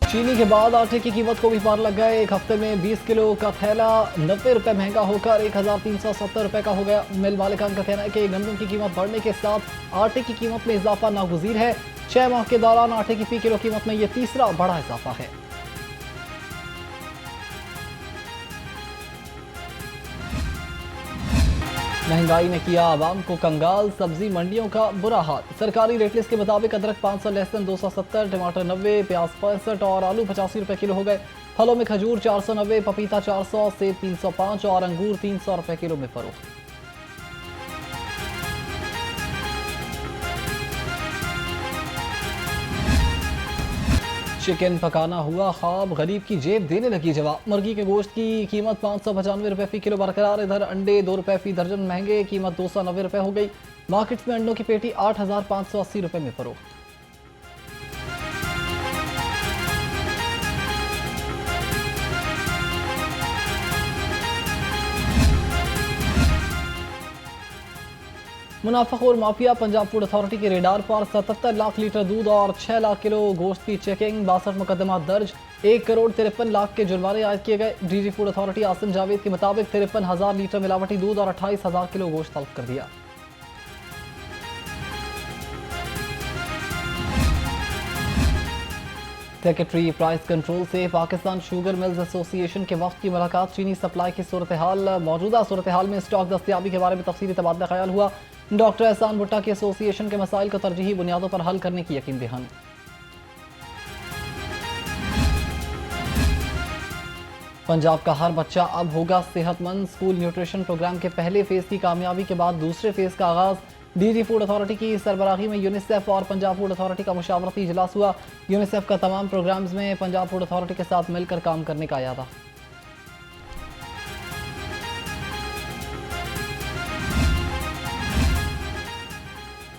चीनी के बाद आटे की कीमत को भी पार लग गए। एक हफ्ते में 20 किलो का थैला 90 रुपए महंगा होकर 1370 रुपए का हो गया। मिल मालिकान का कहना है कि गंदम की कीमत बढ़ने के साथ आटे की कीमत में इजाफा नागुज़ीर है। 6 माह के दौरान आटे की फी किलो कीमत में यह तीसरा बड़ा इजाफा है। महंगाई ने किया आवाम को कंगाल। सब्जी मंडियों का बुरा हाल। सरकारी रेट लिस्ट के मुताबिक अदरक 500 लहसुन 270, टमाटर 90, प्याज 65 और आलू 85 रुपए किलो हो गए। फलों में खजूर 490, पपीता 400, सेब 305 और अंगूर 300 रुपए किलो में फरोख्त। चिकन पकाना हुआ ख्वाब, गरीब की जेब देने लगी जवाब। मुर्गी के गोश्त की कीमत 595 रुपए फी किलो बरकरार। इधर अंडे 2 रुपए फी दर्जन महंगे, कीमत 290 रुपए हो गई। मार्केट्स में अंडों की पेटी 8580 रुपए में फरोख्त। मुनाफाखोर माफिया पंजाब फूड अथॉरिटी के रेडार पर। 77 लाख लीटर दूध और 6 लाख किलो गोश्त की चेकिंग। 62 मुकदमा दर्ज। 1 करोड़ 53 लाख के जुर्माने आयद किए गए। DG food authority Asim Javed के मुताबिक 53,000 लीटर मिलावटी दूध और 28,000 किलो गोश्त तलब कर दिया। सेक्रेटरी प्राइस कंट्रोल से पाकिस्तान शुगर मिल्स एसोसिएशन के वक्त की मुलाकात। चीनी सप्लाई की सूरत हाल, मौजूदा सूरत हाल में स्टॉक दस्तियाबी के बारे में तफसीली तबादला ख्याल हुआ। डॉक्टर एहसान भुट्टा की एसोसिएशन के मसाइल को तरजीही बुनियादों पर हल करने की यकीन दहानी। पंजाब का हर बच्चा अब होगा सेहतमंद। स्कूल न्यूट्रिशन प्रोग्राम के पहले फेज की कामयाबी के बाद दूसरे फेज का आगाज। डीजी फूड अथॉरिटी की सरबराही में यूनिसेफ और पंजाब फूड अथॉरिटी का मुशावरती इजलास हुआ। यूनिसेफ का तमाम प्रोग्राम्स में पंजाब फूड अथॉरिटी के साथ मिलकर काम करने का इरादा।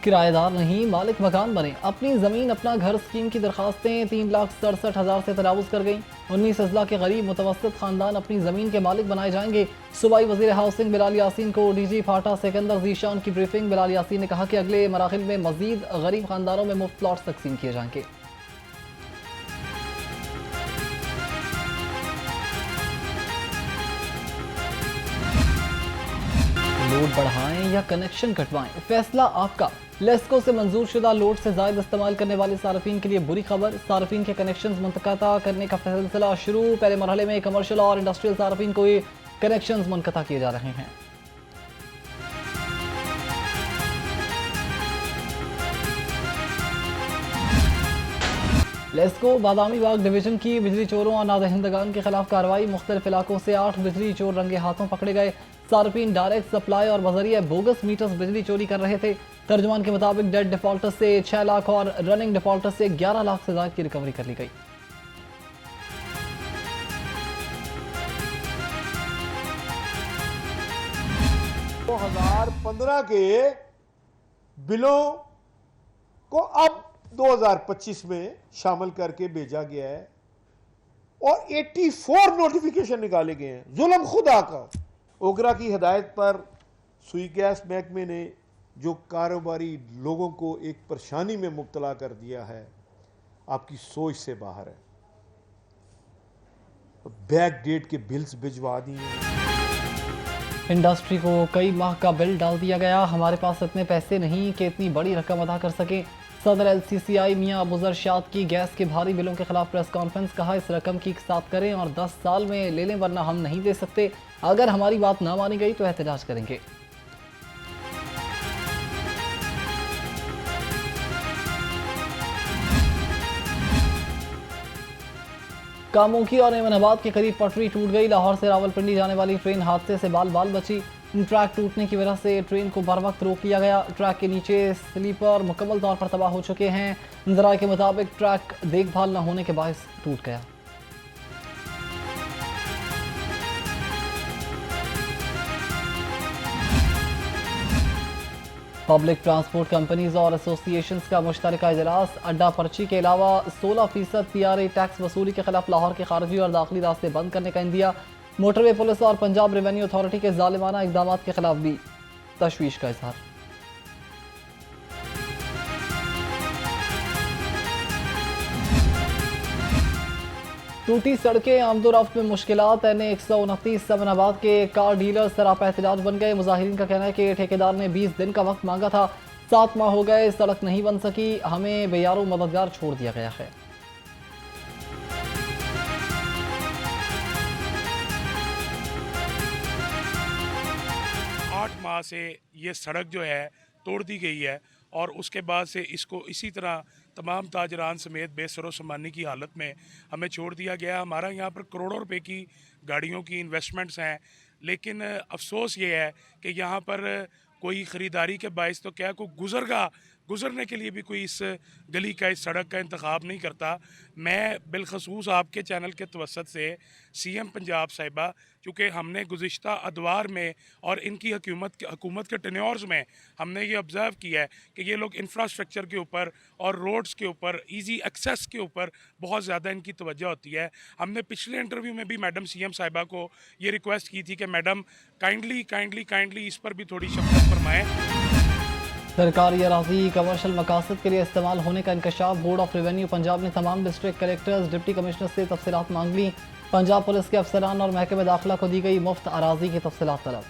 किराएदार नहीं, मालिक मकान बने, अपनी जमीन अपना घर स्कीम की दरखास्तें 3,67,000 से तजावुज कर गई। 19 अजला के गरीब मुतवस्सित खानदान अपनी जमीन के मालिक बनाए जाएंगे। सूबाई वजीर हाउसिंग बिलाल यासीन को डीजी फाटा सिकंदर जीशान की ब्रीफिंग। बिलाल यासीन ने कहा कि अगले मराहिल में मजीद गरीब खानदानों में मुफ्त प्लॉट तकसीम किए जाएंगे। लोड बढ़ाएं या कनेक्शन कटवाएं, फैसला आपका। लेस्को से मंजूर शुदा लोड से ज्यादा इस्तेमाल करने वाले सार्फिन के लिए बुरी खबर। सार्फिन के कनेक्शंस मुनक़ता करने का सिलसिला शुरू। पहले मरहले में कमर्शियल और इंडस्ट्रियल सार्फिन को कनेक्शंस मुनक़ता किए जा रहे हैं। लेस्को बादामी बाग डिवीजन की बिजली चोरों और नादहिंदगान के खिलाफ कार्रवाई। मुख्तलिफ इलाकों से 8 बिजली चोर रंगे हाथों पकड़े गए। सार्फिन डायरेक्ट सप्लाई और बजरिया बोगस मीटर्स बिजली चोरी कर रहे थे। तर्जमान के मुताबिक डेड डिफॉल्टर से 6 लाख और रनिंग डिफॉल्टर से 11 लाख से ज्यादा की रिकवरी कर ली गई। तो 2015 के बिलों को अब 2025 में शामिल करके भेजा गया है और 84 नोटिफिकेशन निकाले गए हैं। जुल्म खुदा का। ओगरा की हिदायत पर सुई गैस महकमे ने जो कारोबारी लोगों को एक परेशानी में मुब्तला कर दिया है, आपकी सोच से बाहर है। बैक डेट के बिल्स भिजवा दिए। इंडस्ट्री को कई माह का बिल डाल दिया गया। हमारे पास इतने पैसे नहीं कि इतनी बड़ी रकम अदा कर सके। सदर LCCI मियां अबूजर शाद की गैस के भारी बिलों के खिलाफ प्रेस कॉन्फ्रेंस। कहा इस रकम की इकसात करें और 10 साल में ले लें, वरना हम नहीं दे सकते। अगर हमारी बात ना मानी गई तो एहतजाज करेंगे। कामोंकी और एमनाबाद के करीब पटरी टूट गई। लाहौर से रावलपिंडी जाने वाली ट्रेन हादसे से बाल बाल बची। ट्रैक टूटने की वजह से ट्रेन को बर वक्त रोक लिया गया। ट्रैक के नीचे स्लीपर मुकम्मल तौर पर तबाह हो चुके हैं। जराये के मुताबिक ट्रैक देखभाल न होने के बायस टूट गया। पब्लिक ट्रांसपोर्ट कंपनीज और एसोसिएशंस का मुश्तरका इजलास। अड्डा पर्ची के अलावा 16% PRA टैक्स वसूली के खिलाफ लाहौर के खारजी और दाखिली रास्ते बंद करने का इंदिया। मोटरवे पुलिस और पंजाब रेवेन्यू अथॉरिटी के जालिमाना इकदाम के खिलाफ भी तशवीश का इजहार। टूटी सड़कें, आमदोरफ्त में मुश्किलात। NA-129 समनाबाद के कार डीलर सरापा एहतजाज बन गए। मुजाहिरीन का कहना है कि ठेकेदार ने 20 दिन का वक्त मांगा था, 7 माह हो गए, सड़क नहीं बन सकी, हमें बेयारो मददगार छोड़ दिया गया है। 8 माह से ये सड़क जो है तोड़ दी गई है और उसके बाद से इसको इसी तरह तमाम ताजरान समेत बेसरो सामानी की हालत में हमें छोड़ दिया गया। हमारा यहाँ पर करोड़ों रुपए की गाड़ियों की इन्वेस्टमेंट्स हैं, लेकिन अफसोस ये है कि यहाँ पर कोई ख़रीदारी के बायस तो क्या कोई गुज़रने के लिए भी कोई इस गली का, इस सड़क का इंतखाब नहीं करता। मैं बिलखसूस आपके चैनल के तवसत से CM पंजाब साहिबा, क्योंकि हमने गुज़िश्ता अदवार में और इनकी हुकूमत के टेन्योर्स में हमने ये ऑब्ज़र्व किया है कि ये लोग इंफ्रास्ट्रक्चर के ऊपर और रोड्स के ऊपर, ईज़ी एक्सेस के ऊपर बहुत ज़्यादा इनकी तवज्जो होती है। हमने पिछले इंटरव्यू में भी मैडम CM साहिबा को ये रिक्वेस्ट की थी कि मैडम काइंडली इस पर भी थोड़ी शफकत फरमाएँ। सरकारी अराजी कमर्शल मकासद के लिए इस्तेमाल होने का इंकशाफ। बोर्ड ऑफ रेवेन्यू पंजाब ने तमाम डिस्ट्रिक्ट कलेक्टर्स, डिप्टी कमिश्नर से तफसीलात मांग ली। पंजाब पुलिस के अफसरान और महकमे दाखिला को दी गई मुफ्त अराजी की तफसीलात तलब।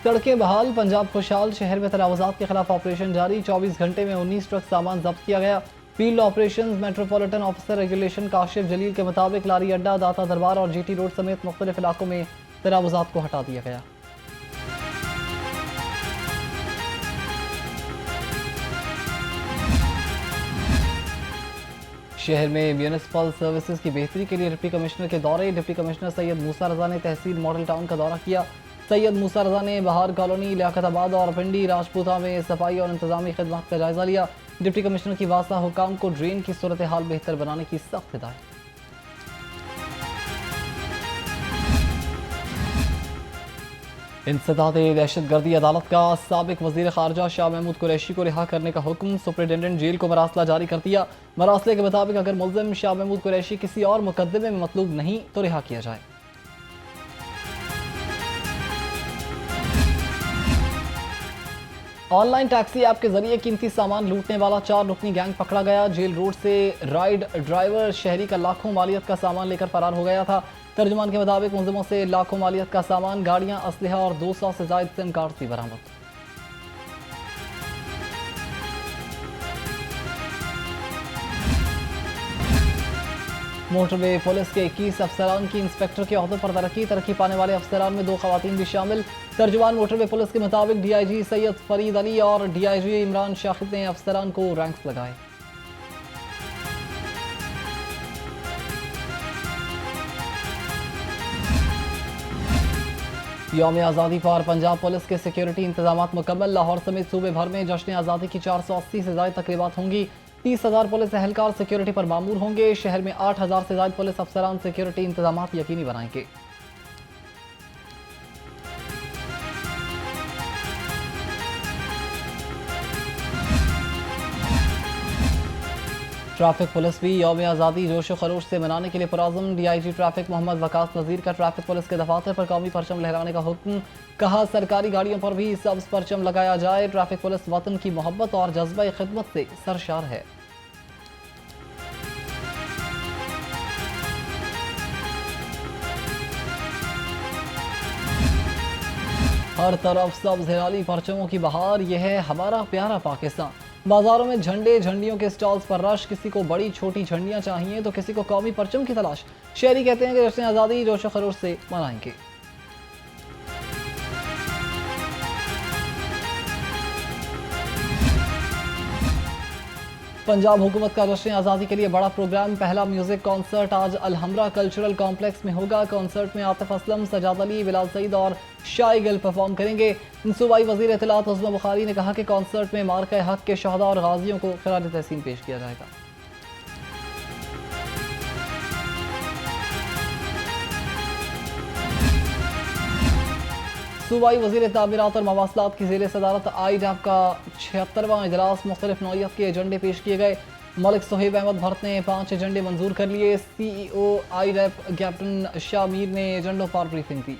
सड़कें बहाल, पंजाब खुशहाल। शहर में तनावुजात के खिलाफ ऑपरेशन जारी। 24 घंटे में 19 ट्रक सामान जब्त किया गया। Field operations metropolitan officer regulation Kashif Jalil के मुताबिक लारी अड्डा, दाता दरबार और GT रोड समेत मुख्तलिफ इलाकों में तनावुजात को हटा दिया गया। शहर में म्यूनिसिपल सर्विसेज की बेहतरी के लिए डिप्टी कमिश्नर के दौरे। डिप्टी कमिश्नर सैयद मूसा रजा ने तहसील मॉडल टाउन का दौरा किया। सैयद मूसा रजा ने बहार कॉलोनी, लियाकताबाद और पिंडी राजपूता में सफाई और इंतजामी खदमात का जायजा लिया। डिप्टी कमिश्नर की वास्ता हुकाम को ड्रेन की सूरत हाल बेहतर बनाने की सख्त हिदायत। इंसदाद दहशतगर्दी अदालत का साबिक वजीर खारजा शाह महमूद कुरैशी को रिहा करने का हुक्म। सुप्रिटेंडेंट जेल को मरासला जारी कर दिया। मरासले के मुताबिक अगर मुल्जिम शाह महमूद कुरैशी किसी और मुकदमे में मतलूब नहीं तो रिहा किया जाए। ऑनलाइन टैक्सी ऐप के जरिए कीमती सामान लूटने वाला 4 रुकनी गैंग पकड़ा गया। जेल रोड से राइड ड्राइवर शहरी का लाखों मालियत का सामान लेकर फरार हो गया था। तर्जुमान के मुताबिक मुलजिमों से लाखों मालियत का सामान, गाड़ियां, असलहा और 200 से ज्यादा सिम कार्ड भी बरामद। मोटरवे पुलिस के 21 अफसरान की इंस्पेक्टर के अहदे पर तरक्की पाने वाले अफसरान में 2 खवातीन भी शामिल। तर्जुमान मोटरवे पुलिस के मुताबिक DIG सैयद फरीद अली और DIG इमरान शाहिद ने अफसरान को रैंक्स लगाए। यौम आज़ादी पर पंजाब पुलिस के सिक्योरिटी इंतजाम मुकम्मल। लाहौर समेत सूबे भर में जश्न आज़ादी की 480 से ज्यादा तकरीबात होंगी। 30,000 पुलिस एहलकार सिक्योरिटी पर मामूर होंगे। शहर में 8,000 से ज्यादा पुलिस अफसरान सिक्योरिटी इंतजाम यकीनी बनाएंगे। ट्रैफिक पुलिस भी यौम आज़ादी जोशो खरोश से मनाने के लिए पुराज़म। DIG ट्रैफिक मोहम्मद वकास नज़ीर का ट्रैफिक पुलिस के दफातर पर कौमी परचम लहराने का हुक्म। कहा सरकारी गाड़ियों पर भी सब्ज़ परचम लगाया जाए। ट्रैफिक पुलिस वतन की मोहब्बत और जज्बा खिदमत से सरशार है। हर तरफ सब्ज़ हिलाली परचमों की बहार, यह है हमारा प्यारा पाकिस्तान। बाजारों में झंडे झंडियों के स्टॉल्स पर रश। किसी को बड़ी छोटी झंडियां चाहिए तो किसी को कौमी परचम की तलाश। शहरी कहते हैं कि जश्न आज़ादी जोशो खरोश से मनाएंगे। पंजाब हुकूमत का जश्न आज़ादी के लिए बड़ा प्रोग्राम। पहला म्यूजिक कॉन्सर्ट आज अलहमरा कल्चरल कॉम्प्लेक्स में होगा। कॉन्सर्ट में आतिफ असलम, सजाद अली, बिलाल सईद और शाइगल परफॉर्म करेंगे। सूबाई वज़ीर इत्तलात उस्मा बुखारी ने कहा कि कॉन्सर्ट में मार्का हक के शहदा और गाजियों को खिराज तहसीन पेश किया जाएगा। सूबाई वज़ीर तामीरात और मवासलात की ज़ेर सदारत IDAP का 76वां इजलास। मुख्तलिफ नौइयत के एजेंडे पेश किए गए। मलिक सोहेब अहमद भट्ट ने 5 एजेंडे मंजूर कर लिए। CEO IDAP captain Shah Mir ने एजेंडों पर ब्रीफिंग दी।